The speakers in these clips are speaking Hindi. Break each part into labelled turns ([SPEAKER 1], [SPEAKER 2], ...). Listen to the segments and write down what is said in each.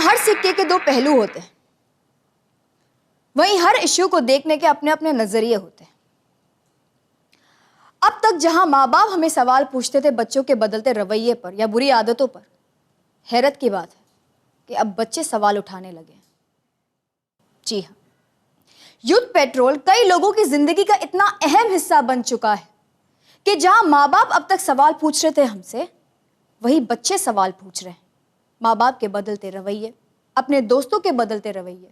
[SPEAKER 1] हर सिक्के के दो पहलू होते हैं, वहीं हर इश्यू को देखने के अपने अपने नजरिए होते हैं। अब तक जहां माँ बाप हमें सवाल पूछते थे बच्चों के बदलते रवैये पर या बुरी आदतों पर, हैरत की बात है कि अब बच्चे सवाल उठाने लगे हैं। जी हाँ, यूथ पेट्रोल कई लोगों की जिंदगी का इतना अहम हिस्सा बन चुका है कि जहां माँ बाप अब तक सवाल पूछ रहे थे हमसे, वही बच्चे सवाल पूछ रहे हैं माँ बाप के बदलते रवैये, अपने दोस्तों के बदलते रवैये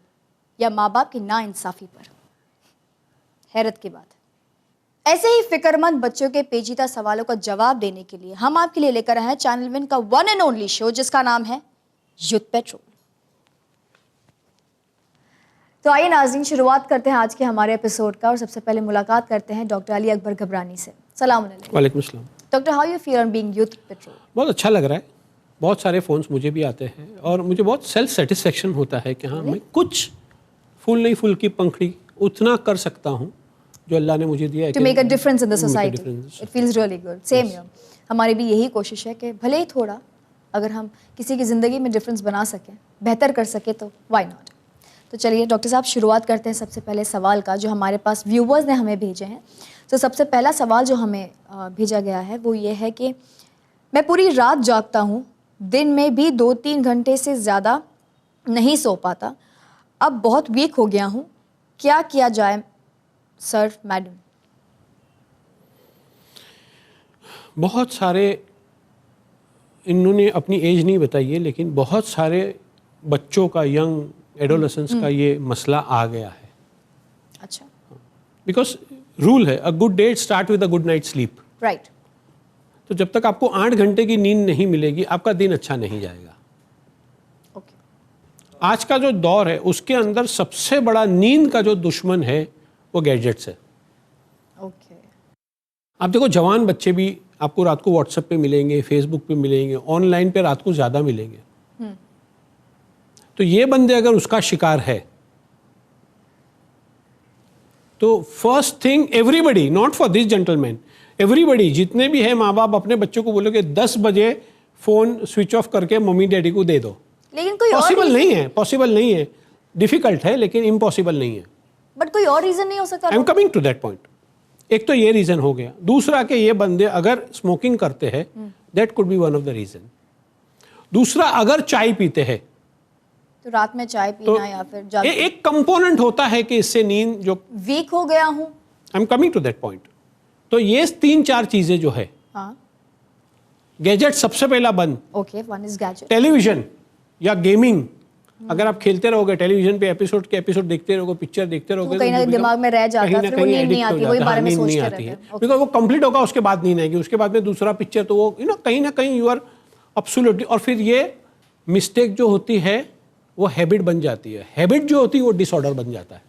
[SPEAKER 1] या माँ बाप की नाइंसाफी पर। हैरत की बात है। ऐसे ही फिक्रमंद बच्चों के पेचीदा सवालों का जवाब देने के लिए हम आपके लिए लेकर आए हैं चैनल विन का वन एंड ओनली शो, जिसका नाम है यूथ पेट्रोल। तो आइए नाज़रीन, शुरुआत करते हैं आज के हमारे एपिसोड का और सबसे पहले मुलाकात करते हैं डॉक्टर अली अकबर घबरानी से। सलाम अलैकुम।
[SPEAKER 2] वालेकुम अस्सलाम।
[SPEAKER 1] Doctor, how you feel on being youth petrol?
[SPEAKER 2] बहुत अच्छा लग रहा है। बहुत सारे फ़ोन्स मुझे भी आते हैं और मुझे बहुत सेल्फ सेटिस्फेक्शन होता है कि हाँ, मैं कुछ फूल नहीं फूल की पंखड़ी उतना कर सकता हूँ जो अल्लाह ने मुझे दिया है,
[SPEAKER 1] to make a difference in the society. It feels really good. Same here. हमारी भी यही कोशिश है कि भले ही थोड़ा अगर हम किसी की ज़िंदगी में डिफरेंस बना सकें, बेहतर कर सकें, तो व्हाई नॉट। तो चलिए डॉक्टर साहब, शुरुआत करते हैं सबसे पहले सवाल का जो हमारे पास व्यूवर्स ने हमें भेजे हैं। तो सबसे पहला सवाल जो हमें भेजा गया है वो ये है कि मैं पूरी रात जागता हूँ, दिन में भी 2-3 घंटे से ज़्यादा नहीं सो पाता, अब बहुत वीक हो गया हूँ, क्या किया जाए सर मैडम?
[SPEAKER 2] बहुत सारे, इन्होंने अपनी एज नहीं बताई है, लेकिन बहुत सारे बच्चों का, यंग एडोलेसेंस का ये मसला आ गया है।
[SPEAKER 1] अच्छा।
[SPEAKER 2] बिकॉज रूल है, a good day start with a good night sleep.
[SPEAKER 1] Right.
[SPEAKER 2] तो जब तक आपको 8 घंटे की नींद नहीं मिलेगी, आपका दिन अच्छा नहीं जाएगा।
[SPEAKER 1] ओके।
[SPEAKER 2] आज का जो दौर है उसके अंदर सबसे बड़ा नींद का जो दुश्मन है वो गैजेट्स है।
[SPEAKER 1] ओके।
[SPEAKER 2] आप देखो, जवान बच्चे भी आपको रात को व्हाट्सएप पे मिलेंगे, फेसबुक पे मिलेंगे, ऑनलाइन पे रात को ज़्यादा मिलेंगे। तो ये बंदे अगर उसका शिकार है तो first thing, everybody, not for this gentleman, everybody, जितने भी है माँ बाप अपने बच्चों को बोलो कि 10 बजे फ़ोन स्विच ऑफ करके मम्मी डैडी को दे दो।
[SPEAKER 1] लेकिन कोई
[SPEAKER 2] पॉसिबल नहीं है, पॉसिबल नहीं है, डिफिकल्ट है लेकिन इम्पॉसिबल नहीं है।
[SPEAKER 1] बट कोई और रीज़न नहीं हो सकता?
[SPEAKER 2] I am coming to that point. एक तो ये रीज़न हो गया, दूसरा कि ये बंदे अगर स्मोकिंग करते हैं, that could be one of the reason. दूसरा, अगर चाय पीते हैं
[SPEAKER 1] तो रात में चाय पीना, तो या फिर
[SPEAKER 2] एक कंपोनेंट होता है कि इससे नींद जो
[SPEAKER 1] वीक हो गया हूँ।
[SPEAKER 2] I am coming to that point. तो ये 3-4 चीजें जो है,
[SPEAKER 1] हाँ,
[SPEAKER 2] गैजेट सबसे पहला बंद।
[SPEAKER 1] Okay, one is gadget.
[SPEAKER 2] Television या गेमिंग, अगर आप खेलते रहोगे टेलीविजन पे, एपिसोड के एपिसोड देखते रहोगे, पिक्चर देखते रहोगे,
[SPEAKER 1] तो कहीं ना दिमाग में रह जाता है, फिर वो नींद नहीं आती, वही बारे में सोचते रहते हैं।
[SPEAKER 2] बिकॉज़ वो कंप्लीट होगा, उसके बाद नींद आएगी, उसके बाद में दूसरा पिक्चर, तो वो कहीं ना कहीं यू आर एब्सोल्युटली। और फिर ये मिस्टेक जो होती है वो हैबिट बन जाती है, हैबिट जो होती है वो डिसऑर्डर बन जाता है,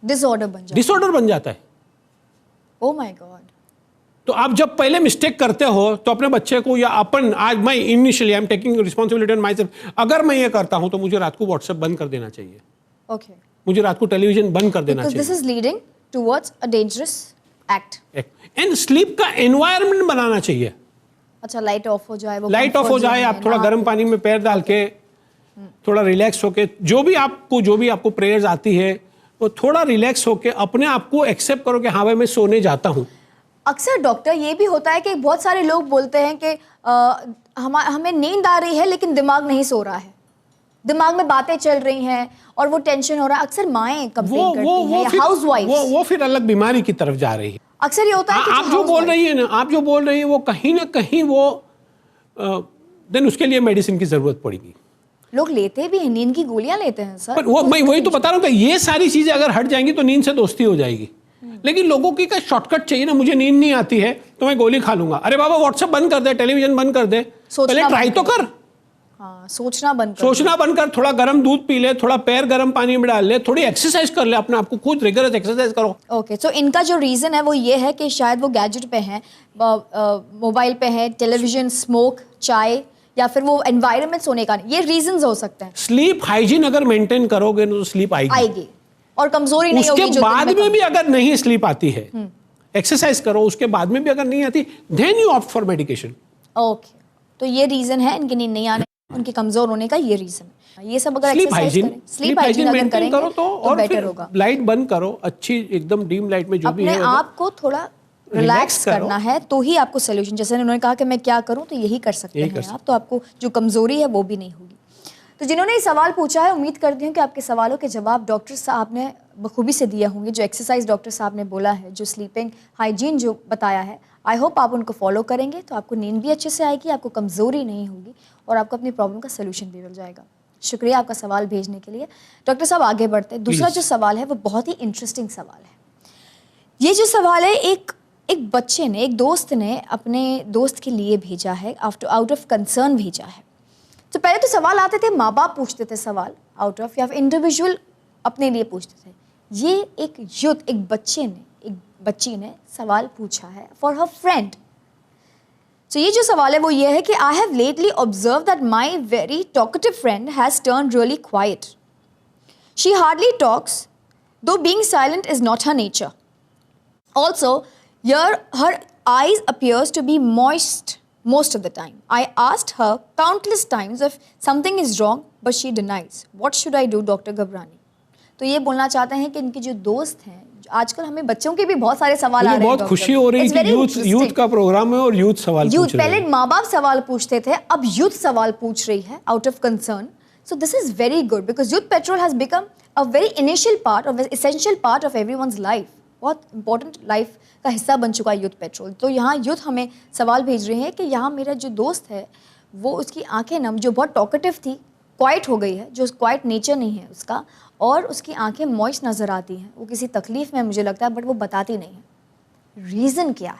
[SPEAKER 2] डिसऑर्डर बन जाता है।
[SPEAKER 1] Oh my God.
[SPEAKER 2] तो आप जब पहले मिस्टेक करते हो तो अपने बच्चे को, या अपन, आज मैं initially I am taking responsibility on my self, अगर मैं ये करता हूं तो मुझे रात को व्हाट्सएप बंद कर देना चाहिए।
[SPEAKER 1] ओके।
[SPEAKER 2] मुझे रात को टेलीविजन बंद कर देना चाहिए।
[SPEAKER 1] This is leading towards a dangerous act.
[SPEAKER 2] And sleep का एनवायरनमेंट बनाना चाहिए।
[SPEAKER 1] अच्छा, लाइट ऑफ हो जाए, वो
[SPEAKER 2] लाइट ऑफ हो जाए, आप थोड़ा गर्म पानी में पैर डाल के थोड़ा रिलैक्स होके, जो भी आपको प्रेयर्स आती है वो थोड़ा रिलैक्स होके अपने आप को एक्सेप्ट करो कि हाँ भाई मैं सोने जाता हूँ।
[SPEAKER 1] अक्सर डॉक्टर ये भी होता है कि बहुत सारे लोग बोलते हैं कि हमें नींद आ रही है लेकिन दिमाग नहीं सो रहा है, दिमाग में बातें चल रही हैं और वो टेंशन हो रहा है। अक्सर माएँ कंप्लेन करती हैं, हाउसवाइफ्स,
[SPEAKER 2] वो फिर अलग बीमारी की तरफ जा रही है।
[SPEAKER 1] अक्सर ये होता है कि
[SPEAKER 2] आप जो बोल रही है ना, आप जो बोल रही है वो कहीं ना कहीं वो देन उसके लिए मेडिसिन की जरूरत पड़ेगी।
[SPEAKER 1] लोग लेते भी हैं, नींद की गोलियां लेते हैं सर।
[SPEAKER 2] पर वो मैं वही तो बता रहा हूँ कि ये सारी चीजें अगर हट जाएंगी तो नींद से दोस्ती हो जाएगी। लेकिन लोगों की क्या शॉर्टकट चाहिए ना, मुझे नींद नहीं आती है तो मैं गोली खा लूंगा। अरे बाबा, व्हाट्सएप बंद कर दे, टेलीविजन बंद कर दे, पहले ट्राई तो कर।
[SPEAKER 1] हाँ, सोचना बंद कर,
[SPEAKER 2] थोड़ा गर्म दूध पी ले, थोड़ा पैर गर्म पानी में डाल ले, थोड़ी एक्सरसाइज कर ले, अपने आप को खुद रिगरस एक्सरसाइज करो।
[SPEAKER 1] ओके, सो इनका जो रीजन है वो ये है कि शायद वो गैजेट पे हैं, मोबाइल पे है, टेलीविजन, स्मोक, चाय, या फिर वो एनवायरनमेंट सोने का, ये रीजंस हो सकते हैं।
[SPEAKER 2] स्लीप हाइजीन अगर मेंटेन करोगे तो स्लीप आएगी
[SPEAKER 1] और कमजोरी नहीं होगी।
[SPEAKER 2] उसके बाद में भी अगर नहीं स्लीप आती है, एक्सरसाइज करो, उसके बाद में भी अगर नहीं आती, then you opt for medication.
[SPEAKER 1] Okay, तो ये रीजन है इनकी नींद नहीं आने। उनके कमजोर होने का ये रीजन है। ये सब अगर
[SPEAKER 2] स्लीप
[SPEAKER 1] एक्सरसाइज
[SPEAKER 2] हाइजीन,
[SPEAKER 1] करें, स्लीप हाइजीन अगर
[SPEAKER 2] मेंटेन
[SPEAKER 1] करेंगे
[SPEAKER 2] करो तो
[SPEAKER 1] बेटर
[SPEAKER 2] फिर
[SPEAKER 1] होगा।
[SPEAKER 2] लाइट बंद करो, अच्छी एकदम डीम लाइट में जो भी
[SPEAKER 1] अपने
[SPEAKER 2] है
[SPEAKER 1] आप को थोड़ा रिलैक्स
[SPEAKER 2] करो।
[SPEAKER 1] करना है तो ही आपको सोल्यूशन, जैसे उन्होंने कहा कि मैं क्या करूं, तो यही कर सकते
[SPEAKER 2] यही
[SPEAKER 1] हैं
[SPEAKER 2] कर
[SPEAKER 1] आप, तो आपको जो कमजोरी है वो भी नहीं होगी। तो जिन्होंने ये सवाल पूछा है, उम्मीद करती हूँ कि आपके सवालों के जवाब डॉक्टर साहब ने बखूबी से दिए होंगे। जो एक्सरसाइज डॉक्टर साहब ने बोला है, जो स्लीपिंग हाइजीन जो बताया है, आई होप आप उनको फॉलो करेंगे तो आपको नींद भी अच्छे से आएगी, आपको कमजोरी नहीं होगी और आपको अपनी प्रॉब्लम का सोल्यूशन भी मिल जाएगा। शुक्रिया आपका सवाल भेजने के लिए। डॉक्टर साहब आगे बढ़ते हैं। दूसरा जो सवाल है वो बहुत ही इंटरेस्टिंग सवाल है। ये जो सवाल है एक बच्चे ने, एक दोस्त ने अपने दोस्त के लिए भेजा है, आउट ऑफ कंसर्न भेजा है। तो पहले तो सवाल आते थे, माँ बाप पूछते थे सवाल आउट ऑफ, या फिर इंडिविजुअल अपने लिए पूछते थे। ये एक बच्ची ने सवाल पूछा है फॉर हर फ्रेंड। तो ये जो सवाल है वो ये है कि I have lately observe that my very talkative friend has turn really quite. She hardly talks, though being silent is not her nature. Also, her eyes appears to be moist most of the time. I asked her countless times if something is wrong, but she denies. What should I do, Dr. Ghabrani? तो ये बोलना चाहते हैं कि इनके जो दोस्त हैं, आजकल हमें बच्चों के भी बहुत सारे सवाल आ रहे हैं।
[SPEAKER 2] बहुत खुशी हो रही है कि यूथ का प्रोग्राम है और यूथ सवाल पूछ रहे हैं।
[SPEAKER 1] पहले माँ बाप सवाल पूछते थे, अब यूथ सवाल पूछ रही है out of concern. So this is very good because Youth Patrol has become a very initial part or essential part of everyone's life. बहुत important लाइफ का हिस्सा बन चुका है यूथ पेट्रोल। तो यहाँ यूथ हमें सवाल भेज रहे हैं कि यहाँ मेरा जो दोस्त है वो, उसकी आंखें नम, जो बहुत टॉकेटिव थी, क्वाइट हो गई है, जो क्वाइट नेचर नहीं है उसका, और उसकी आंखें मॉइस्ट नज़र आती हैं। वो किसी तकलीफ में मुझे लगता है, बट वो बताती नहीं है। रीज़न क्या है?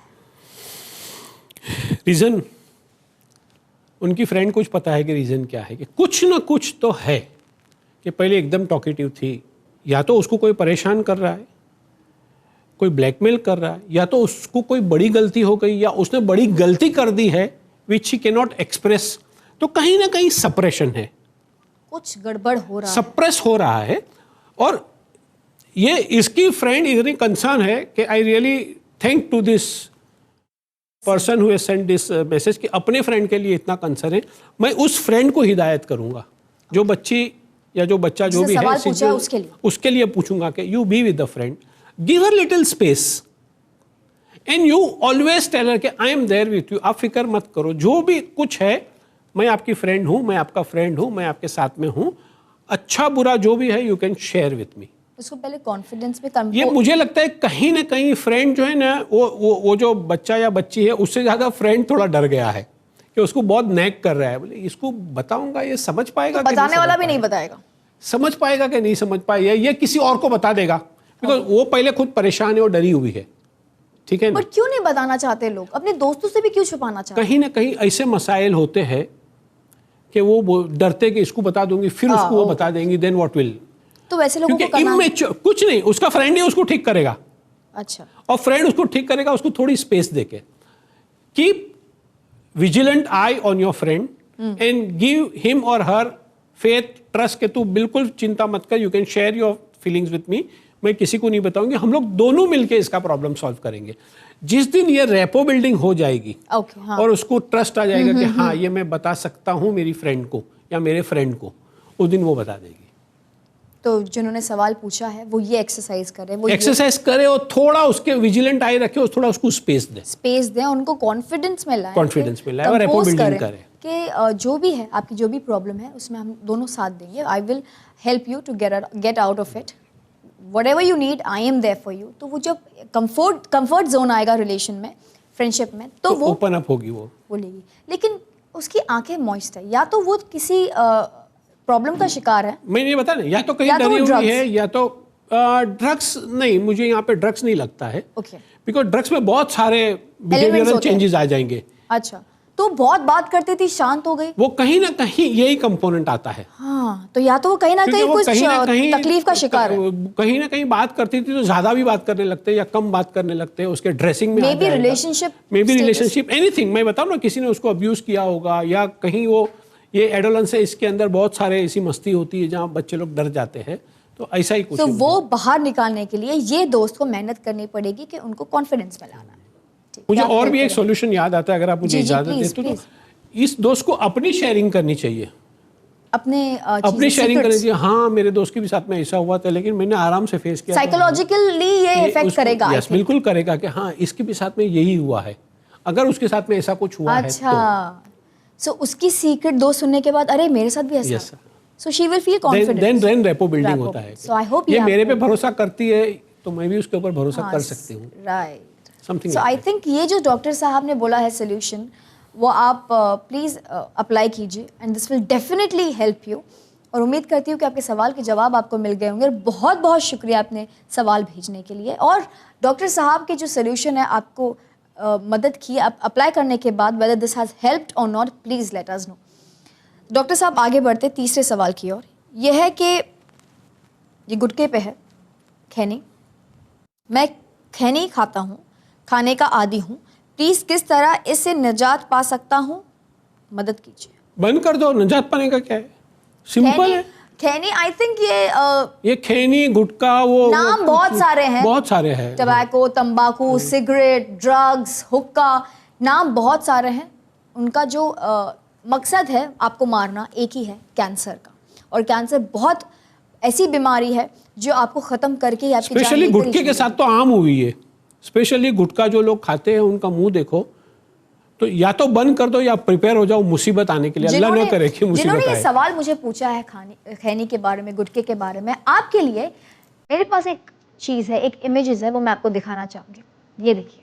[SPEAKER 2] रीज़न उनकी फ्रेंड कुछ पता है कि रीज़न क्या है, कि कुछ ना कुछ तो है कि पहले एकदम टॉकेटिव थी, या तो उसको कोई परेशान कर रहा है, कोई ब्लैकमेल कर रहा है, या तो उसको कोई बड़ी गलती हो गई, या उसने बड़ी गलती कर दी है विच ही कैन नॉट एक्सप्रेस। तो कहीं ना कहीं सप्रेशन है,
[SPEAKER 1] कुछ गड़बड़ हो रहा है,
[SPEAKER 2] सप्रेस हो रहा है। और ये इसकी फ्रेंड इतनी कंसर्न है कि I really thank to this person who has send this message, कि अपने फ्रेंड के लिए इतना कंसर्न है। मैं उस फ्रेंड को हिदायत करूंगा, जो बच्ची या जो बच्चा जो भी है उसके लिए पूछूंगा कि you be with the friend, give her little space and you always tell her कि I am there with you. आप फिक्र मत करो, जो भी कुछ है मैं आपकी फ्रेंड हूँ, मैं आपका फ्रेंड हूँ, मैं आपके साथ में हूँ। अच्छा बुरा जो भी है you can share with me.
[SPEAKER 1] उसको पहले कॉन्फिडेंस में
[SPEAKER 2] ये मुझे लगता है कहीं ना कहीं फ्रेंड जो है ना, वो जो बच्चा या बच्ची है उससे ज़्यादा फ्रेंड थोड़ा डर गया है कि उसको बहुत नैग कर रहा है। बोले इसको बताऊंगा, ये समझ पाएगा,
[SPEAKER 1] तो बताने वाला भी नहीं बताएगा,
[SPEAKER 2] समझ पाएगा कि नहीं समझ पाएगा, ये किसी और को बता देगा, बिकॉज वो पहले खुद परेशान है और डरी हुई है। ठीक है ना?
[SPEAKER 1] बट क्यों नहीं बताना चाहते लोग? अपने दोस्तों से भी क्यों छुपाना चाहते?
[SPEAKER 2] कहीं ना कहीं ऐसे मसाइल होते हैं कि वो डरते कि इसको बता दूंगी फिर उसको वो बता देंगी, देन व्हाट विल।
[SPEAKER 1] तो वैसे लोगों को
[SPEAKER 2] इमेच्योर कुछ नहीं, उसका फ्रेंड ही उसको ठीक करेगा।
[SPEAKER 1] अच्छा,
[SPEAKER 2] और फ्रेंड उसको ठीक करेगा, उसको थोड़ी स्पेस देके। Keep vigilant I on your friend and give him और हर फेथ, ट्रस्ट के तू बिल्कुल चिंता मत कर, you can share your feelings with me, मैं किसी को नहीं बताऊंगी, हम लोग दोनों मिलके इसका प्रॉब्लम सॉल्व करेंगे। जिस दिन ये रेपो बिल्डिंग हो जाएगी
[SPEAKER 1] हाँ।
[SPEAKER 2] और उसको ट्रस्ट आ जाएगा कि हाँ ये मैं बता सकता हूँ मेरी फ्रेंड को या मेरे फ्रेंड को, उस दिन वो बता देगी।
[SPEAKER 1] तो जिन्होंने सवाल पूछा है वो ये एक्सरसाइज करे, वो
[SPEAKER 2] एक्सरसाइज करे और थोड़ा उसके विजिलेंट आई रखे और थोड़ा उसको स्पेस दें,
[SPEAKER 1] उनको कॉन्फिडेंस में लाएं,
[SPEAKER 2] और रेपो बिल्डिंग करें
[SPEAKER 1] कि जो भी है आपकी जो भी प्रॉब्लम है उसमें हम दोनों साथ देंगे। I will help you to get out of it, whatever you need I am there for you. तो वो जब कंफर्ट जोन आएगा रिलेशन में, फ्रेंडशिप में, तो वो
[SPEAKER 2] ओपन अप होगी, वो
[SPEAKER 1] बोलेगी। लेकिन उसकी आंखें मॉइस्ट है, या तो वो किसी प्रॉब्लम का शिकार है,
[SPEAKER 2] मैं नहीं बता, या तो कहीं डरी हुई है, या तो ड्रग्स नहीं, मुझे यहाँ पे ड्रग्स नहीं लगता है, बिकॉज ड्रग्स में बहुत सारे बिहेवियरल चेंजेस आ जाएंगे।
[SPEAKER 1] अच्छा, तो बहुत बात करती थी, शांत हो गई,
[SPEAKER 2] वो कहीं ना कहीं यही कंपोनेंट आता है।
[SPEAKER 1] हाँ, तो या तो वो कहीं ना कहीं कुछ तकलीफ का शिकार है।
[SPEAKER 2] कहीं ना कहीं बात करती थी तो ज्यादा भी बात करने लगते हैं या कम बात करने लगते हैं, उसके ड्रेसिंग में
[SPEAKER 1] मे बी रिलेशनशिप
[SPEAKER 2] एनीथिंग, मैं बताऊँ ना, किसी ने उसको अब्यूज किया होगा, या कहीं वो ये एडोलेंस है, इसके अंदर बहुत सारे ऐसी मस्ती होती है जहाँ बच्चे लोग डर जाते हैं, तो ऐसा ही कुछ।
[SPEAKER 1] तो वो बाहर निकालने के लिए ये दोस्त को मेहनत करनी पड़ेगी कि उनको कॉन्फिडेंस में लाना है।
[SPEAKER 2] मुझे और भी एक सॉल्यूशन याद आता है, अगर आप मुझे इजाजत दें तो इस दोस्त को अपनी शेयरिंग करनी चाहिए,
[SPEAKER 1] अपने
[SPEAKER 2] अपनी शेयरिंग करनी चाहिए। हाँ, मेरे दोस्त के भी साथ में ऐसा हुआ था, लेकिन मैंने आराम से फेस किया।
[SPEAKER 1] साइकोलॉजिकली ये इफेक्ट करेगा।
[SPEAKER 2] यस, बिल्कुल करेगा कि हाँ इसके भी साथ में यही हुआ है, अगर उसके साथ में ऐसा कुछ हुआ है तो।
[SPEAKER 1] अच्छा, सो उसकी सीक्रेट दोस्त सुनने के बाद अरे मेरे साथ भी ऐसा,
[SPEAKER 2] yes sir,
[SPEAKER 1] so she will feel confident,
[SPEAKER 2] then rapport building होता है।
[SPEAKER 1] सो आई होप
[SPEAKER 2] ये मेरे पे भरोसा करती है तो मैं भी उसके ऊपर भरोसा कर सकती हूँ।
[SPEAKER 1] Right,
[SPEAKER 2] something
[SPEAKER 1] so I think ये जो डॉक्टर साहब ने बोला है सोल्यूशन, वो आप प्लीज़ अप्लाई कीजिए and this will definitely help you. और उम्मीद करती हूँ कि आपके सवाल के जवाब आपको मिल गए होंगे। और बहुत बहुत शुक्रिया आपने सवाल भेजने के लिए। और डॉक्टर साहब के जो सोल्यूशन है आपको मदद की अप्लाई करने के बाद, वेदर दिस हैज़ हेल्प्ड और not, please let us know. Doctor साहब आगे बढ़ते तीसरे सवाल की ओर। यह है कि ये गुटके पे है, खैनी। मैं खैनी खाता हूँ, खाने का आदी हूँ, प्लीज़ किस तरह इससे निजात पा सकता हूँ, मदद कीजिए।
[SPEAKER 2] बंद कर दो, निजात पाने का क्या है, सिंपल है।
[SPEAKER 1] खैनी आई थिंक
[SPEAKER 2] ये खैनी, गुटखा, वो
[SPEAKER 1] नाम बहुत सारे हैं,
[SPEAKER 2] बहुत सारे हैं।
[SPEAKER 1] टबैको, तंबाकू, सिगरेट, ड्रग्स, हुक्का, नाम बहुत सारे हैं। उनका जो मकसद है आपको मारना एक ही है, कैंसर का। और कैंसर बहुत ऐसी बीमारी है जो आपको ख़त्म करके आपकी जान
[SPEAKER 2] स्पेशली
[SPEAKER 1] लेकर ही
[SPEAKER 2] गुटके के साथ तो आम हुई है। स्पेशली गुटखा जो लोग खाते हैं उनका मुंह देखो, तो या तो बंद कर दो या प्रिपेयर हो जाओ मुसीबत आने के लिए। अल्लाह ना करे कि मुसीबत
[SPEAKER 1] जिन्होंने ये
[SPEAKER 2] आए।
[SPEAKER 1] सवाल मुझे पूछा है खैनी के बारे में, गुटके के बारे में, आपके लिए मेरे पास एक चीज़ है, एक इमेजेस है, वो मैं आपको दिखाना चाहूँगी। ये देखिए,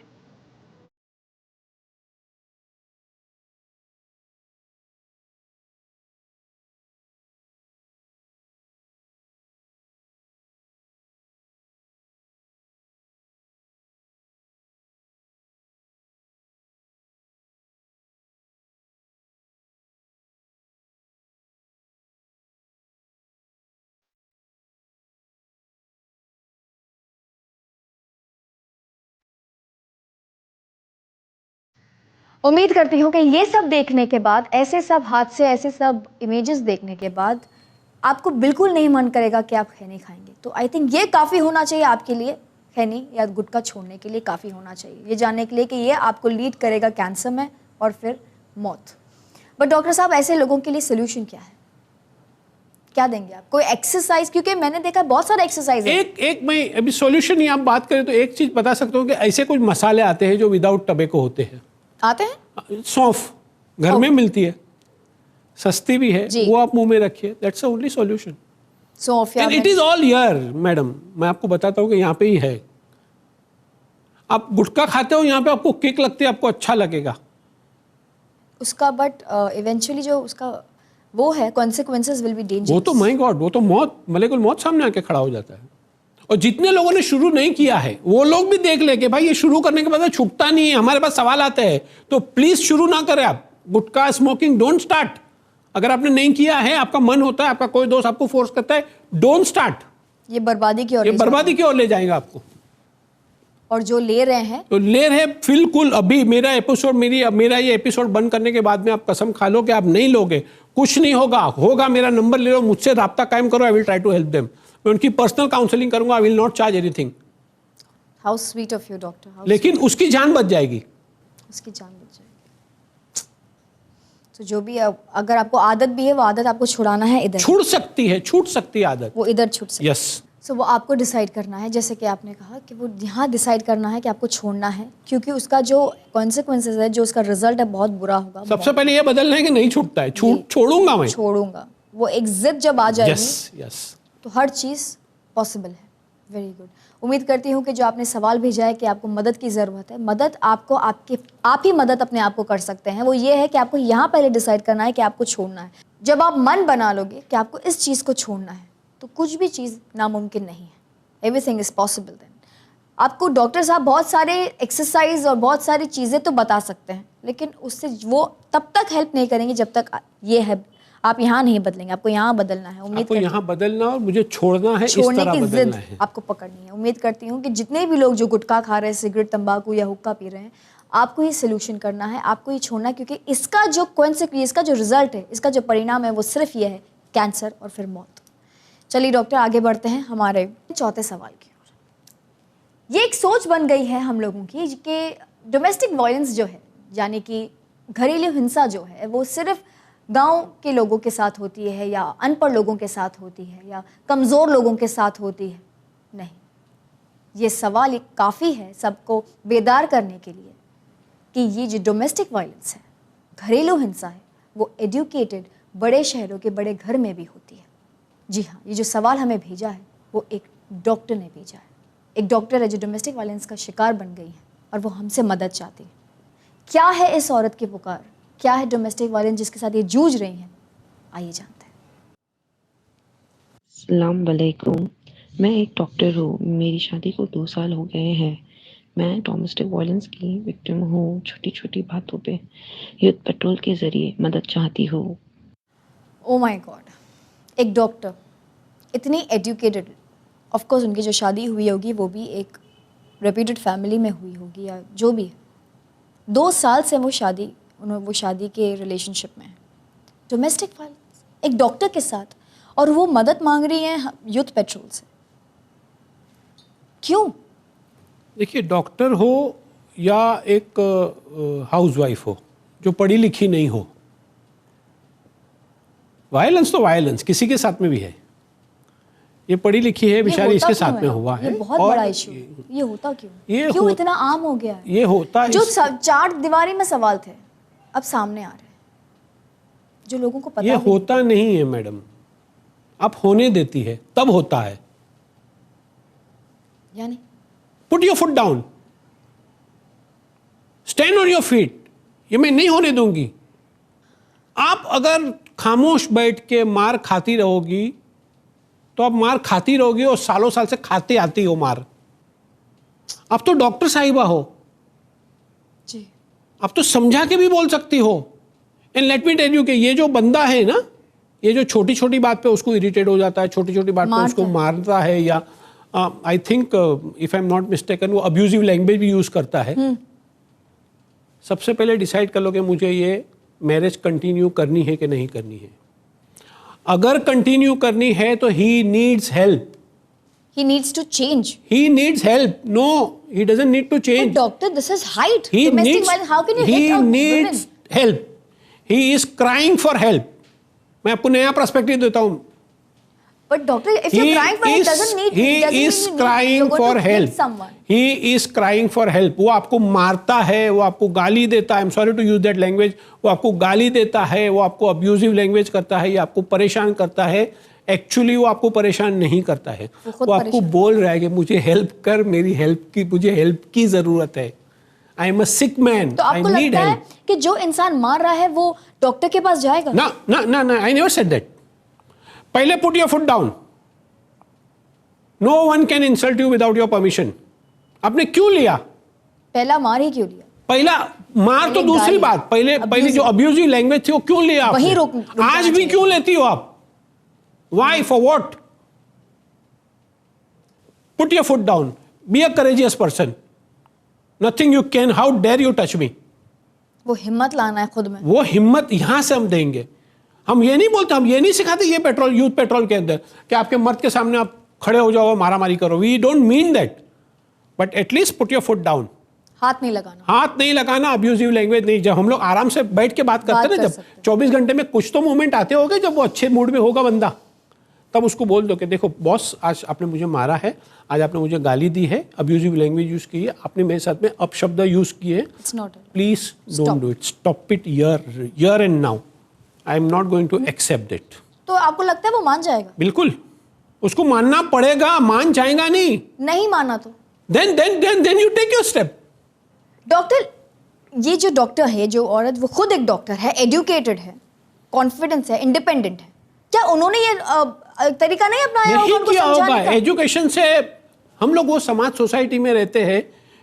[SPEAKER 1] उम्मीद करती हूँ कि ये सब देखने के बाद, ऐसे सब हादसे, ऐसे सब इमेजेस देखने के बाद आपको बिल्कुल नहीं मन करेगा कि आप खैनी खाएंगे। तो आई थिंक ये काफ़ी होना चाहिए आपके लिए, खैनी या गुटखा छोड़ने के लिए काफ़ी होना चाहिए, ये जानने के लिए कि ये आपको लीड करेगा कैंसर में और फिर मौत। बट डॉक्टर साहब, ऐसे लोगों के लिए सोल्यूशन क्या है, क्या देंगे आप? कोई एक्सरसाइज? क्योंकि मैंने देखा बहुत सारा एक्सरसाइज है।
[SPEAKER 2] एक मैं अभी सॉल्यूशन ही आप बात करें तो एक चीज बता सकता हूँ कि ऐसे कुछ मसाले आते हैं जो विदाउट टबैको होते हैं।
[SPEAKER 1] आते हैं,
[SPEAKER 2] सौंफ घर में मिलती है, सस्ती भी है, वो आप मुंह में रखिए, दैट्स द ओनली सॉल्यूशन।
[SPEAKER 1] सौंफ,
[SPEAKER 2] and it is all here madam, मैं आपको बताता हूँ कि यहाँ पे ही है। आप गुटखा खाते हो, यहाँ पे आपको किक लगती है, आपको अच्छा लगेगा
[SPEAKER 1] उसका, बट इवेंचुअली जो उसका वो है, कॉन्सिक्वेंसेस विल बी डेंजरस।
[SPEAKER 2] वो तो माय गॉड, वो तो मौत, मलेकुल मौत सामने आके खड़ा हो जाता है। और जितने लोगों ने शुरू नहीं किया है वो लोग भी देख ले कि भाई ये शुरू करने के बाद छूटता नहीं है, हमारे पास सवाल आते हैं, तो प्लीज शुरू ना करें आप। गुटखा स्मोकिंग डोंट स्टार्ट। अगर आपने नहीं किया है, आपका मन होता है, आपका कोई दोस्त आपको फोर्स करता है, डोंट स्टार्ट।
[SPEAKER 1] ये बर्बादी की ओर,
[SPEAKER 2] ये बर्बादी की ओर ले जाएगा आपको।
[SPEAKER 1] और जो ले रहे हैं
[SPEAKER 2] तो ले रहे बिल्कुल। अभी मेरा एपिसोड, मेरा ये एपिसोड बंद करने के बाद में आप कसम खा लो कि आप नहीं लोगे, कुछ नहीं होगा। मेरा नंबर ले लो, मुझसे राब्ता कायम करो, I will try to help them. मैं उनकी पर्सनल काउंसलिंग करूंगा, I will not charge anything.
[SPEAKER 1] How sweet of you doctor.
[SPEAKER 2] लेकिन उसकी जान बच जाएगी,
[SPEAKER 1] उसकी जान बच जाएगी। तो जो भी, अगर आपको आदत भी है, वो आदत आपको छुड़ाना है, इधर
[SPEAKER 2] छूट सकती है आदत,
[SPEAKER 1] वो इधर छूट सकती है।
[SPEAKER 2] यस।
[SPEAKER 1] सो वो आपको डिसाइड करना है, जैसे कि आपने कहा कि वो यहाँ डिसाइड करना है कि आपको छोड़ना है, क्योंकि उसका जो कॉन्सिक्वेंसेस है, जो उसका रिजल्ट है, बहुत बुरा होगा।
[SPEAKER 2] सबसे पहले ये बदलना है कि नहीं छूटता है, छोड़ूंगा मैं,
[SPEAKER 1] छोड़ूंगा। वो एक जिद जब आ जाएगी,
[SPEAKER 2] यस,
[SPEAKER 1] तो हर चीज़ पॉसिबल है। Very good. उम्मीद करती हूँ कि जो आपने सवाल भेजा है कि आपको मदद की ज़रूरत है, मदद आपको आप ही मदद अपने आप को कर सकते हैं। वो ये है कि आपको यहाँ पहले डिसाइड करना है कि आपको छोड़ना है। जब आप मन बना लोगे कि आपको इस चीज़ को छोड़ना है, तो कुछ भी चीज़ नामुमकिन नहीं है। Everything is possible. देन आपको डॉक्टर साहब बहुत सारे एक्सरसाइज और बहुत सारी चीज़ें तो बता सकते हैं, लेकिन उससे वो तब तक हेल्प नहीं करेंगे जब तक ये है आप यहाँ नहीं बदलेंगे। आपको यहाँ बदलना है। उम्मीद
[SPEAKER 2] आपको यहाँ बदलना और मुझे छोड़ना है,
[SPEAKER 1] छोड़ने
[SPEAKER 2] इस तरह
[SPEAKER 1] की
[SPEAKER 2] बदलना
[SPEAKER 1] जिद
[SPEAKER 2] है,
[SPEAKER 1] आपको पकड़नी है। उम्मीद करती हूँ कि जितने भी लोग जो गुटखा खा रहे हैं, सिगरेट, तंबाकू या हुक्का पी रहे हैं, आपको ये सोल्यूशन करना है, आपको ये छोड़ना है, क्योंकि इसका जो इसका जो रिजल्ट है, इसका जो परिणाम है, वो सिर्फ ये है, कैंसर और फिर मौत। चलिए डॉक्टर, आगे बढ़ते हैं हमारे चौथे सवाल की ओर। ये एक सोच बन गई है हम लोगों की कि डोमेस्टिक वायलेंस जो है, यानी कि घरेलू हिंसा जो है वो सिर्फ गांव के लोगों के साथ होती है या अनपढ़ लोगों के साथ होती है या कमज़ोर लोगों के साथ होती है? नहीं, ये सवाल एक काफ़ी है सबको बेदार करने के लिए कि ये जो डोमेस्टिक वायलेंस है, घरेलू हिंसा है, वो एजुकेटेड बड़े शहरों के बड़े घर में भी होती है। जी हाँ, ये जो सवाल हमें भेजा है वो एक डॉक्टर ने भेजा है। एक डॉक्टर है जो डोमेस्टिक वायलेंस का शिकार बन गई है और वो हमसे मदद चाहती है। क्या है इस औरत की पुकार, क्या है डोमेस्टिक वायलेंस जिसके साथ ये जूझ रही हैं, आइए जानते हैं।
[SPEAKER 3] अस्सलाम वालेकुम। मैं एक डॉक्टर हूँ। मेरी शादी को 2 साल हो गए हैं। मैं डोमेस्टिक वायलेंस की विक्टिम हूँ। छोटी छोटी बातों पे यूथ पेट्रोल के ज़रिए मदद चाहती हूँ।
[SPEAKER 1] ओ माय गॉड, एक डॉक्टर इतनी एजुकेटेड, ऑफ कोर्स उनकी जो शादी हुई होगी वो भी एक रेप्यूटेड फैमिली में हुई होगी या जो भी है। 2 साल से वो शादी के रिलेशनशिप में है, डोमेस्टिक वायलेंस एक डॉक्टर के साथ, और वो मदद मांग रही है यूथ पेट्रोल से। क्यों?
[SPEAKER 2] देखिए, डॉक्टर हो या एक हाउसवाइफ हो जो पढ़ी लिखी नहीं हो, वायलेंस तो वायलेंस किसी के साथ में भी है। ये पढ़ी लिखी है बेचारी, इसके साथ में हुआ है।
[SPEAKER 1] ये बहुत बड़ा इशू। ये होता क्यों? क्यों इतना आम हो गया है?
[SPEAKER 2] ये होता
[SPEAKER 1] जो चार दीवारी में सवाल थे अब सामने आ रहे हैं, जो लोगों को पता
[SPEAKER 2] ये होता नहीं है मैडम, आप होने देती है तब होता है।
[SPEAKER 1] यानी
[SPEAKER 2] put your foot down, stand on your feet. ये मैं नहीं होने दूंगी। आप अगर खामोश बैठ के मार खाती रहोगी तो आप मार खाती रहोगी और सालों साल से खाते आती हो मार। आप तो डॉक्टर साहिबा हो
[SPEAKER 1] जी,
[SPEAKER 2] आप तो समझा के भी बोल सकती हो। And let me tell you कि ये जो बंदा है ना, ये जो छोटी छोटी बात पे उसको इरिटेट हो जाता है, छोटी छोटी बात पे उसको मारता है, या I think if I am not mistaken वो अब्यूजिव लैंग्वेज भी यूज करता है। सबसे पहले डिसाइड कर लो कि मुझे ये मैरिज कंटिन्यू करनी है कि नहीं करनी है। अगर कंटिन्यू करनी है तो he needs help.
[SPEAKER 1] he needs to change.
[SPEAKER 2] He needs help. No, he doesn't need to change.
[SPEAKER 1] But doctor, this is height.
[SPEAKER 2] He
[SPEAKER 1] Domestic
[SPEAKER 2] needs,
[SPEAKER 1] violence. How can you
[SPEAKER 2] he
[SPEAKER 1] hit a
[SPEAKER 2] needs
[SPEAKER 1] woman?
[SPEAKER 2] help. He is crying for help. मैं आपको नया पर्सपेक्टिव देता हूँ।
[SPEAKER 1] But doctor, if you're crying for help, doesn't mean
[SPEAKER 2] he
[SPEAKER 1] you
[SPEAKER 2] is
[SPEAKER 1] need,
[SPEAKER 2] crying
[SPEAKER 1] you're going
[SPEAKER 2] for
[SPEAKER 1] to hit
[SPEAKER 2] help.
[SPEAKER 1] someone.
[SPEAKER 2] He is crying for help. वो आपको मारता है, वो आपको गाली देता है। I'm sorry to use that language. वो आपको गाली देता है, वो आपको अब्यूजिव लैंग्वेज करता है, या आपको परेशान करता है। एक्चुअली वो आपको परेशान नहीं करता है, वो आपको बोल रहा है कि मुझे हेल्प कर, मुझे हेल्प की जरूरत है। I am a sick man,
[SPEAKER 1] तो आपको लगता है कि जो इंसान मार रहा है वो डॉक्टर के पास जाएगा?
[SPEAKER 2] ना ना ना ना, आई नेवर सेड दैट। पहले put your foot down. No one can insult you without your permission. आपने क्यों लिया?
[SPEAKER 1] पहला मार ही क्यों लिया?
[SPEAKER 2] पहला मार तो दूसरी बात, पहले जो अब्यूजिव लैंग्वेज थी वो क्यों लिया?
[SPEAKER 1] वही
[SPEAKER 2] आज भी क्यों लेती हो आप? Why? For what? Put your foot down. Be a courageous person. Nothing you can. How dare you touch me?
[SPEAKER 1] वो हिम्मत लाना है खुद में।
[SPEAKER 2] वो हिम्मत यहां से हम देंगे। हम ये नहीं बोलते, हम ये नहीं सिखाते ये पेट्रोल, यूथ पेट्रोल के अंदर कि आपके मर्द के सामने आप खड़े हो जाओ, मारामारी करो। We don't mean that. But at least put your foot down.
[SPEAKER 1] हाथ नहीं लगाना।
[SPEAKER 2] हाथ नहीं लगाना, अब्यूजिव लैंग्वेज नहीं। जब हम लोग आराम से बैठ के बात करते हैं ना, जब 24 घंटे में कुछ तो मोमेंट आते होंगे जब वो अच्छे मूड में होगा बंदा, तब उसको बोल दो कि देखो बॉस, आज आपने मुझे मारा है, आज आपने मुझे गाली दी है, अब्यूजिव लैंग्वेज यूज की है, आपने मेरे साथ में अपशब्द यूज किए, please don't do it, stop it here and now. I am not going to accept it.
[SPEAKER 1] तो आपको लगता है वो मान जाएगा?
[SPEAKER 2] बिल्कुल, उसको मानना पड़ेगा, मान जाएगा नहीं
[SPEAKER 1] माना तो
[SPEAKER 2] then you take your step.
[SPEAKER 1] Doctor, ये जो डॉक्टर है, जो औरत, वो खुद एक डॉक्टर है, एजुकेटेड है, कॉन्फिडेंस है, इंडिपेंडेंट है, क्या उन्होंने ये तरीका नहीं अपनाया होगा उनको समझाने का?
[SPEAKER 2] एजुकेशन से हम लोग वो समाज सोसाइटी में रहते हैं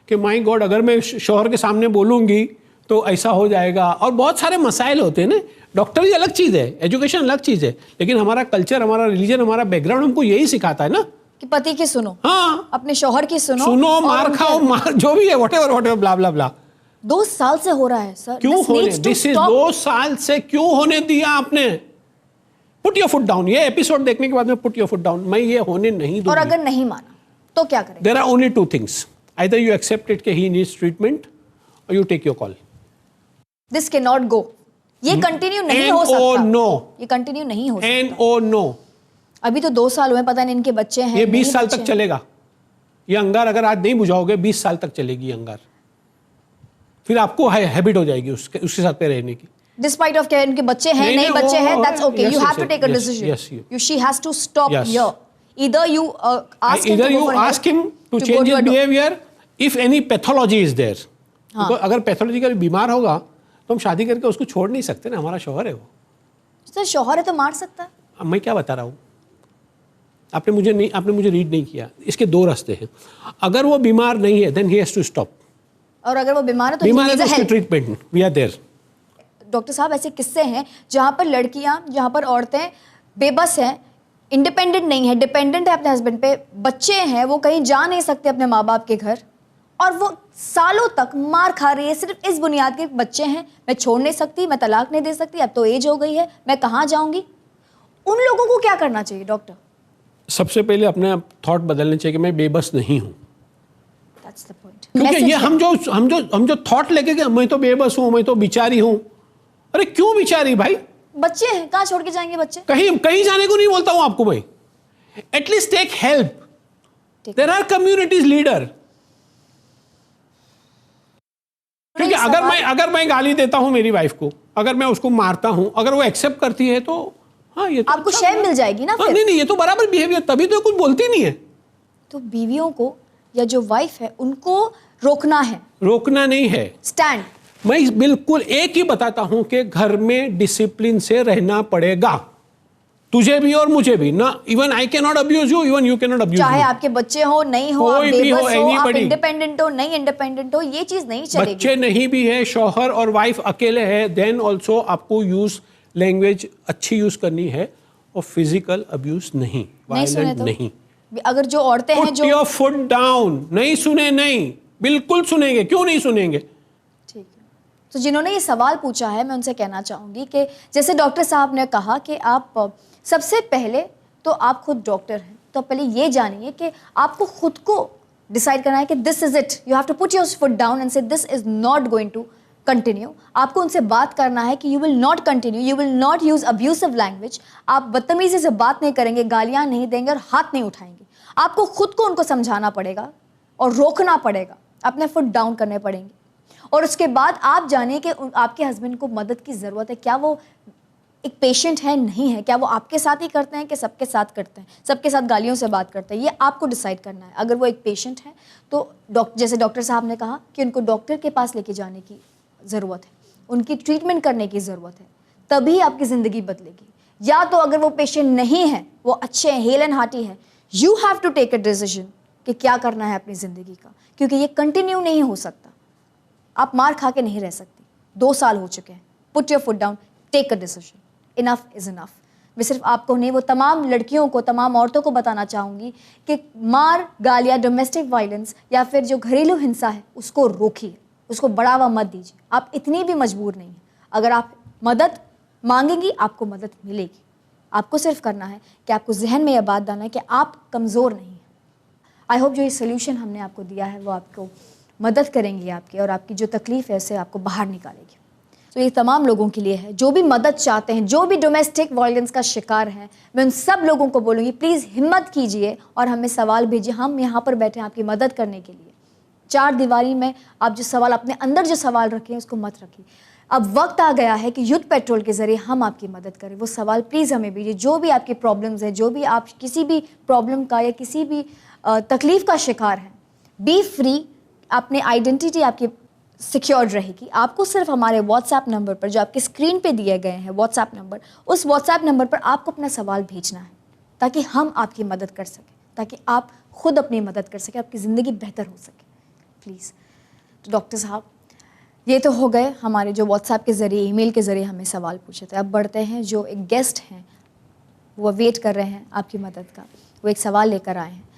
[SPEAKER 2] कि माय गॉड, अगर मैं शोहर के सामने बोलूंगी तो ऐसा हो जाएगा, और बहुत सारे मसाइल होते हैं ना। डॉक्टर ही अलग चीज़ है, एजुकेशन अलग चीज़ है, लेकिन हमारा कल्चर, हमारा रिलीजन, हमारा बैकग्राउंड हमको यही सिखाता है ना
[SPEAKER 1] कि पति की सुनो,
[SPEAKER 2] हाँ,
[SPEAKER 1] अपने शोहर की सुनो,
[SPEAKER 2] मार खाओ, मार जो भी है, व्हाटएवर ब्ला ब्ला ब्ला।
[SPEAKER 1] 2 साल से हो रहा है सर।
[SPEAKER 2] क्यों होने, दिस इज 2 साल से क्यों होने दिया आपने? Put your foot down. ये एपिसोड देखने के बाद में पुट योर फुट डाउन, मैं ये होने नहीं दूंगी।
[SPEAKER 1] और अगर नहीं माना तो क्या करें?
[SPEAKER 2] There are only 2 things, either you accept it कि ही नीड्स ट्रीटमेंट और you take your call.
[SPEAKER 1] This can not go, ये कंटिन्यू नहीं हो
[SPEAKER 2] or
[SPEAKER 1] सकता,
[SPEAKER 2] no?
[SPEAKER 1] ये कंटिन्यू नहीं हो
[SPEAKER 2] एन
[SPEAKER 1] सकता।
[SPEAKER 2] Oh no?
[SPEAKER 1] अभी तो 2 साल हुए, पता नहीं इनके बच्चे हैं
[SPEAKER 2] ये
[SPEAKER 1] नहीं
[SPEAKER 2] 20 साल
[SPEAKER 1] बच्चे
[SPEAKER 2] तक
[SPEAKER 1] हैं।
[SPEAKER 2] चलेगा। ये अंगार अगर आज नहीं बुझाओगे 20 साल तक चलेगी ये अंगार, फिर आपको हैबिट हो जाएगी उसके साथ पे रहने की।
[SPEAKER 1] डिस्पाइट ऑफ के इनके बच्चे हैं
[SPEAKER 2] नहीं,
[SPEAKER 1] नहीं
[SPEAKER 2] नहीं,
[SPEAKER 1] बच्चे हैं,
[SPEAKER 2] वो-
[SPEAKER 1] that's okay,
[SPEAKER 2] yes,
[SPEAKER 1] you
[SPEAKER 2] yes,
[SPEAKER 1] have to take a
[SPEAKER 2] yes,
[SPEAKER 1] decision,
[SPEAKER 2] yes, you-
[SPEAKER 1] you she has to stop
[SPEAKER 2] Yes.
[SPEAKER 1] Here, either you ask him
[SPEAKER 2] Either
[SPEAKER 1] टू
[SPEAKER 2] you
[SPEAKER 1] गो फॉर
[SPEAKER 2] ask him to change his behavior if any pathology is there.
[SPEAKER 1] हाँ।
[SPEAKER 2] Because अगर पैथोलॉजिकल बीमार होगा तो हम शादी करके उसको छोड़ नहीं सकते ना, हमारा शौहर है वो।
[SPEAKER 1] सर शौहर है तो मार सकता है।
[SPEAKER 2] अब मैं क्या बता रहा हूँ, आपने मुझे रीड नहीं किया। इसके 2 रास्ते हैं। अगर वो बीमार नहीं है then he has to stop,
[SPEAKER 1] और अगर वो बीमार है तो
[SPEAKER 2] बीमार है तो
[SPEAKER 1] he needs a
[SPEAKER 2] उसकी
[SPEAKER 1] help।
[SPEAKER 2] Treatment we are there.
[SPEAKER 1] Doctor साहब ऐसे किस्से हैं जहाँ पर लड़कियाँ, जहाँ पर औरतें बेबस हैं, इंडिपेंडेंट नहीं है, डिपेंडेंट है अपने हस्बैंड पे, बच्चे हैं, वो कहीं जा नहीं सकते अपने माँ बाप के घर, और वो सालों तक मार खा रही है सिर्फ इस बुनियाद के बच्चे हैं, मैं छोड़ नहीं सकती, मैं तलाक नहीं दे सकती, अब तो एज हो गई है, मैं कहाँ जाऊँगी। उन लोगों को क्या करना चाहिए डॉक्टर?
[SPEAKER 2] सबसे पहले अपने थॉट बदलने चाहिए कि मैं बेबस नहीं हूँ।
[SPEAKER 1] That's the point.
[SPEAKER 2] क्योंकि ये हम जो थॉट लेके गए, मैं तो बेबस हूँ, मैं तो बेचारी हूँ। अरे क्यों बेचारी भाई?
[SPEAKER 1] बच्चे हैं, कहाँ छोड़ के जाएंगे बच्चे?
[SPEAKER 2] कहीं जाने को नहीं बोलता हूँ आपको भाई, at least take help. There are communities leader. क्योंकि अगर मैं गाली देता हूँ मेरी वाइफ को, अगर मैं उसको मारता हूँ, अगर वो एक्सेप्ट करती है तो हाँ, ये तो
[SPEAKER 1] आपको
[SPEAKER 2] अच्छा
[SPEAKER 1] शेम
[SPEAKER 2] है।
[SPEAKER 1] मिल जाएगी ना
[SPEAKER 2] हाँ,
[SPEAKER 1] फिर।
[SPEAKER 2] नहीं ये तो बराबर बिहेवियर, तभी तो कुछ बोलती नहीं है।
[SPEAKER 1] तो बीवियों को या जो वाइफ है उनको रोकना है,
[SPEAKER 2] रोकना नहीं है।
[SPEAKER 1] स्टैंड।
[SPEAKER 2] मैं बिल्कुल एक ही बताता हूं कि घर में डिसिप्लिन से रहना पड़ेगा, तुझे भी और मुझे भी ना। Even I can not abuse you, even you can not abuse
[SPEAKER 1] चाहे
[SPEAKER 2] मी।
[SPEAKER 1] आपके बच्चे हो नहीं हो, आप
[SPEAKER 2] कोई भी हो,
[SPEAKER 1] बेबस हो, आप
[SPEAKER 2] anybody।
[SPEAKER 1] इंडिपेंडेंट हो नहीं इंडिपेंडेंट हो, ये चीज नहीं चलेगी।
[SPEAKER 2] बच्चे नहीं भी है, शौहर और वाइफ अकेले है, देन ऑल्सो आपको यूज लैंग्वेज अच्छी यूज करनी है, और फिजिकल अब्यूज नहीं,
[SPEAKER 1] नहीं सुने
[SPEAKER 2] वायलेंट
[SPEAKER 1] तो
[SPEAKER 2] नहीं।
[SPEAKER 1] अगर जो औरतें हैं
[SPEAKER 2] पुट
[SPEAKER 1] जो
[SPEAKER 2] योर फुट डाउन। नहीं सुने, नहीं बिल्कुल सुनेंगे, क्यों नहीं सुनेंगे?
[SPEAKER 1] ठीक है। तो जिन्होंने ये सवाल पूछा है, मैं उनसे कहना चाहूँगी कि जैसे डॉक्टर साहब ने कहा कि आप सबसे पहले तो आप खुद डॉक्टर हैं, तो पहले ये जानिए कि आपको खुद को डिसाइड करना है कि this is it, you have to put your foot down and say this is not going to continue. आपको उनसे बात करना है कि you will not continue, you will not use abusive language, आप बदतमीजी से बात नहीं करेंगे, गालियाँ नहीं देंगे और हाथ नहीं उठाएंगे। आपको खुद को उनको समझाना पड़ेगा और रोकना पड़ेगा, अपने फुट डाउन करने पड़ेंगे। और उसके बाद आप जानिए कि आपके हस्बैंड को मदद की ज़रूरत है, क्या वो एक पेशेंट है नहीं है, क्या वो आपके साथ ही करते हैं कि सबके साथ करते हैं, सबके साथ गालियों से बात करते हैं, ये आपको डिसाइड करना है। अगर वो एक पेशेंट है तो जैसे डॉक्टर साहब ने कहा कि उनको डॉक्टर के पास लेके जाने की ज़रूरत है, उनकी ट्रीटमेंट करने की ज़रूरत है, तभी आपकी ज़िंदगी बदलेगी। या तो अगर वो पेशेंट नहीं है, वो अच्छे हैं, हेल एंड हार्टी है, you have to take a decision कि क्या करना है अपनी ज़िंदगी का, क्योंकि ये कंटिन्यू नहीं हो सकता। आप मार खा के नहीं रह सकती। 2 साल हो चुके हैं। Put your foot down, take a decision, enough is enough. मैं सिर्फ आपको नहीं, वो तमाम लड़कियों को, तमाम औरतों को बताना चाहूँगी कि मार, गालियाँ, डोमेस्टिक वायलेंस या फिर जो घरेलू हिंसा है उसको रोकिए, उसको बढ़ावा मत दीजिए। आप इतनी भी मजबूर नहीं हैं। अगर आप मदद मांगेंगी आपको मदद मिलेगी। आपको सिर्फ करना है कि आपको जहन में यह बात डालना है कि आप कमज़ोर नहीं हैं। आई होप जो ये सोल्यूशन हमने आपको दिया है वो आपको मदद करेंगी आपकी, और आपकी जो तकलीफ़ है उससे आपको बाहर निकालेगी। तो ये तमाम लोगों के लिए है जो भी मदद चाहते हैं, जो भी डोमेस्टिक वायलेंस का शिकार हैं। मैं उन सब लोगों को बोलूँगी प्लीज़ हिम्मत कीजिए और हमें सवाल भेजिए। हम यहाँ पर बैठे हैं आपकी मदद करने के लिए। 4 दीवारी में आप जो सवाल अपने अंदर जो सवाल रखें उसको मत रखिए। अब वक्त आ गया है कि यूथ पेट्रोल के ज़रिए हम आपकी मदद करें। वो सवाल प्लीज़ हमें भेजिए, जो भी आपकी प्रॉब्लम्स हैं, जो भी आप किसी भी प्रॉब्लम का या किसी भी तकलीफ़ का शिकार हैं। बी फ्री, अपनी आइडेंटिटी आपकी सिक्योर्ड रहेगी। आपको सिर्फ हमारे व्हाट्सएप नंबर पर, जो आपकी स्क्रीन पे दिए गए हैं व्हाट्सएप नंबर, उस व्हाट्सएप नंबर पर आपको अपना सवाल भेजना है ताकि हम आपकी मदद कर सकें, ताकि आप खुद अपनी मदद कर सकें, आपकी ज़िंदगी बेहतर हो सके। प्लीज़। तो डॉक्टर साहब, ये तो हो गए हमारे जो व्हाट्सएप के ज़रिए, ईमेल के ज़रिए हमें सवाल पूछे थे। अब बढ़ते हैं, जो एक गेस्ट हैं वो वेट कर रहे हैं आपकी मदद का, वो एक सवाल लेकर आए हैं।